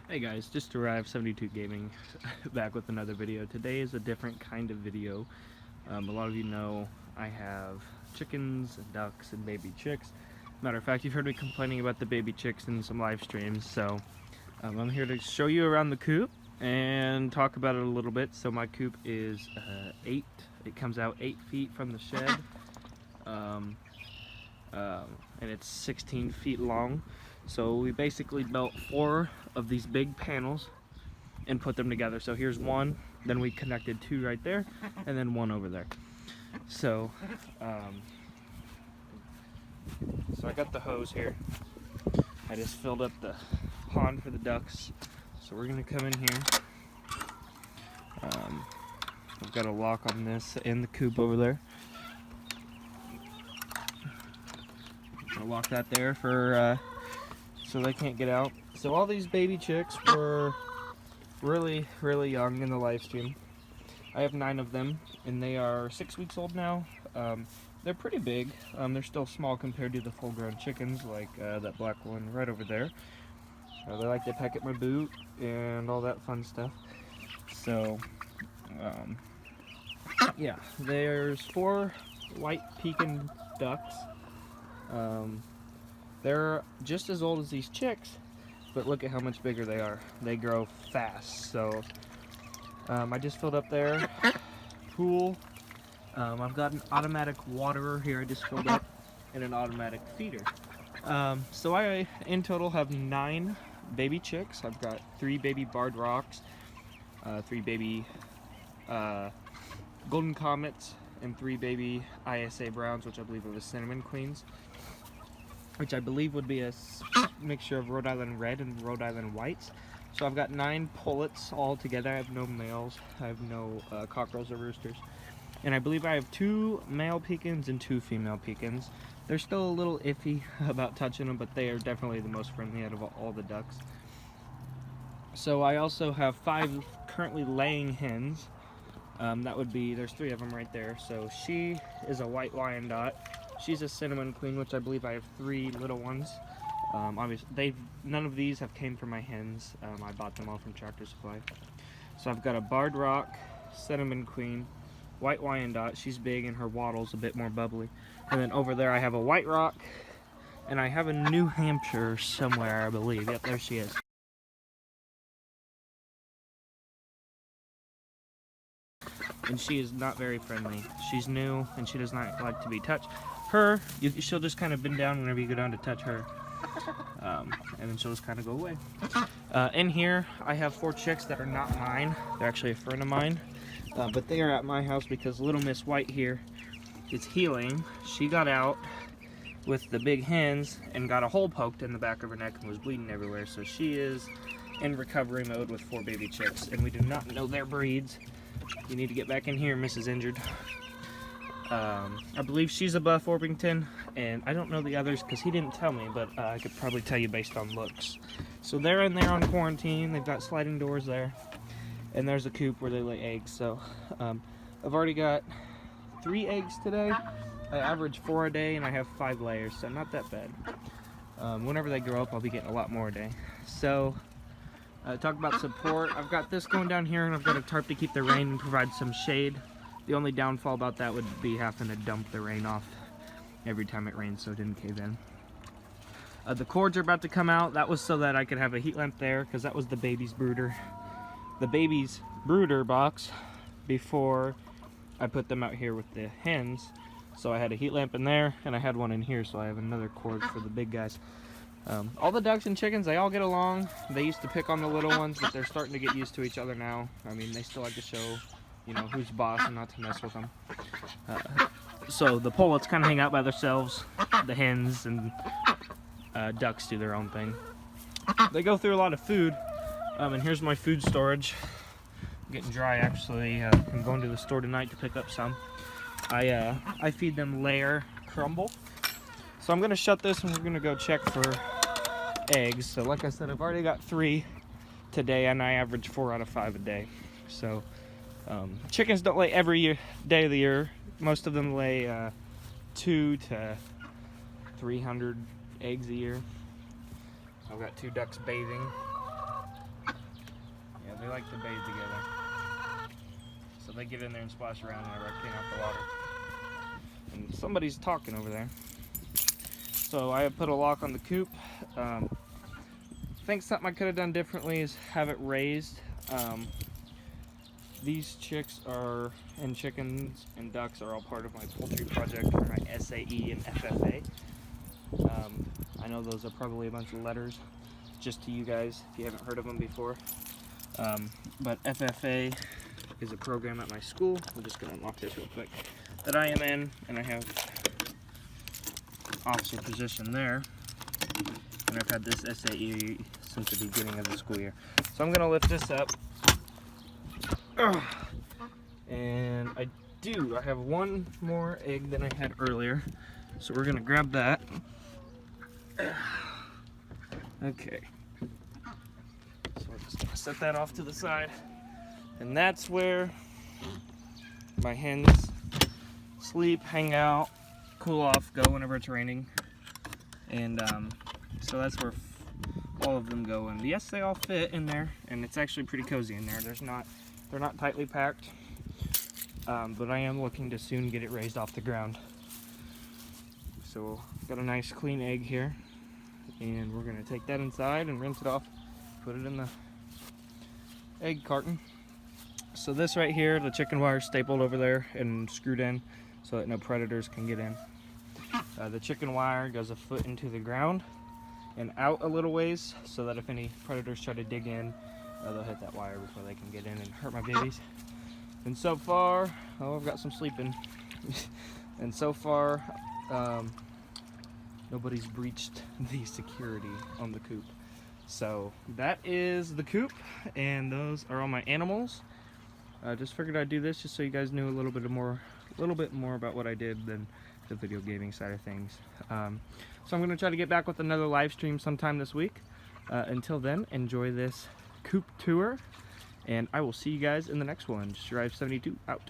Hey guys, just arrived 72 Gaming back with another video. Today is a different kind of video. A lot of you know I have chickens and ducks and baby chicks. Matter of fact, you've heard me complaining about the baby chicks in some live streams, so I'm here to show you around the coop and talk about it a little bit. So my coop is it comes out 8 feet from the shed, and it's 16 feet long. So we basically built 4 of these big panels and put them together. So here's one, then we connected 2 right there, and then 1 over there. So, so I got the hose here. I just filled up the pond for the ducks. So we're gonna come in here. I've got a lock on this and the coop over there. I'll lock that there for so they can't get out. So all these baby chicks were really young in the live stream. I have 9 of them, and they are 6 weeks old now. They're pretty big. They're still small compared to the full-grown chickens, like that black one right over there. They like to peck at my boot and all that fun stuff. So, yeah, there's 4 white Pekin ducks. They're just as old as these chicks, but look at how much bigger they are. They grow fast. So I just filled up their pool. I've got an automatic waterer here I just filled up, and an automatic feeder. So I in total have 9 baby chicks. I've got 3 baby barred rocks, 3 baby golden comets, and 3 baby ISA browns, which I believe are the cinnamon queens, which I believe would be a mixture of Rhode Island red and Rhode Island whites. So I've got 9 pullets all together. I have no males. I have no cockerels or roosters. And I believe I have 2 male pecans and 2 female pecans. They're still a little iffy about touching them, but they are definitely the most friendly out of all the ducks. So I also have 5 currently laying hens. That would be, there's 3 of them right there. So she is a white Wyandotte. She's a cinnamon queen, which I believe I have 3 little ones. Obviously, none of these have came from my hens. I bought them all from Tractor Supply. So I've got a barred rock, cinnamon queen, white Wyandotte. She's big and her wattle's a bit more bubbly. And then over there I have a white rock, and I have a New Hampshire somewhere, I believe. Yep, there she is. And she is not very friendly. She's new and she does not like to be touched. She'll just kind of bend down whenever you go down to touch her, and then she'll just kind of go away. In here I have 4 chicks that are not mine. They're actually a friend of mine, but they are at my house because little Miss White here is healing. She got out with the big hens and got a hole poked in the back of her neck and was bleeding everywhere. So she is in recovery mode with 4 baby chicks, and we do not know their breeds. You need to get back in here, Mrs. Injured. I believe she's a Buff Orpington, and I don't know the others because he didn't tell me, but I could probably tell you based on looks. So they're in there on quarantine. They've got sliding doors there, and there's a coop where they lay eggs. So I've already got 3 eggs today. I average 4 a day, and I have 5 layers, so not that bad. Whenever they grow up, I'll be getting a lot more a day. So talk about support. I've got this going down here, and I've got a tarp to keep the rain and provide some shade. The only downfall about that would be having to dump the rain off every time it rains so it didn't cave in. The cords are about to come out. That was so that I could have a heat lamp there, because that was the baby's brooder. The baby's brooder box before I put them out here with the hens. So I had a heat lamp in there, and I had one in here, so I have another cord for the big guys. All the ducks and chickens, they all get along. They used to pick on the little ones, but they're starting to get used to each other now. I mean, they still like to show, you know, who's boss and not to mess with them. So the pullets kind of hang out by themselves. The hens and ducks do their own thing. They go through a lot of food, and here's my food storage. I'm getting dry, actually. I'm going to the store tonight to pick up some. I feed them layer crumble. So I'm going to shut this, and we're going to go check for eggs. So like I said, I've already got 3 today, and I average 4 out of 5 a day. So chickens don't lay every day of the year. Most of them lay 200 to 300 eggs a year. I've got 2 ducks bathing. they like to bathe together. So they get in there and splash around whenever I clean out the water. And somebody's talking over there. So I have put a lock on the coop. I think something I could have done differently is have it raised. These chicks are, and chickens and ducks are all part of my poultry project for my SAE and FFA. I know those are probably a bunch of letters just to you guys if you haven't heard of them before. But FFA is a program at my school. I'm just going to unlock this real quick. That I am in, and I have officer position there. And I've had this SAE since the beginning of the school year. So I'm going to lift this up. And I have one more egg than I had earlier. So we're going to grab that. Okay. So we're just going to set that off to the side. And that's where my hens sleep, hang out, cool off, go whenever it's raining. And so that's where all of them go. And yes, they all fit in there, and it's actually pretty cozy in there. They're not tightly packed, but I am looking to soon get it raised off the ground. So got a nice clean egg here, and we're gonna take that inside and rinse it off, put it in the egg carton. So this right here, the chicken wire stapled over there and screwed in so that no predators can get in. The chicken wire goes a foot into the ground and out a little ways so that if any predators try to dig in, they'll hit that wire before they can get in and hurt my babies. And so far, oh, I've got some sleeping. And so far, nobody's breached the security on the coop. So that is the coop, and those are all my animals. I just figured I'd do this just so you guys knew a little bit more about what I did than the video gaming side of things. So I'm going to try to get back with another live stream sometime this week. Until then, enjoy this coop tour, and I will see you guys in the next one. Drive 72 out.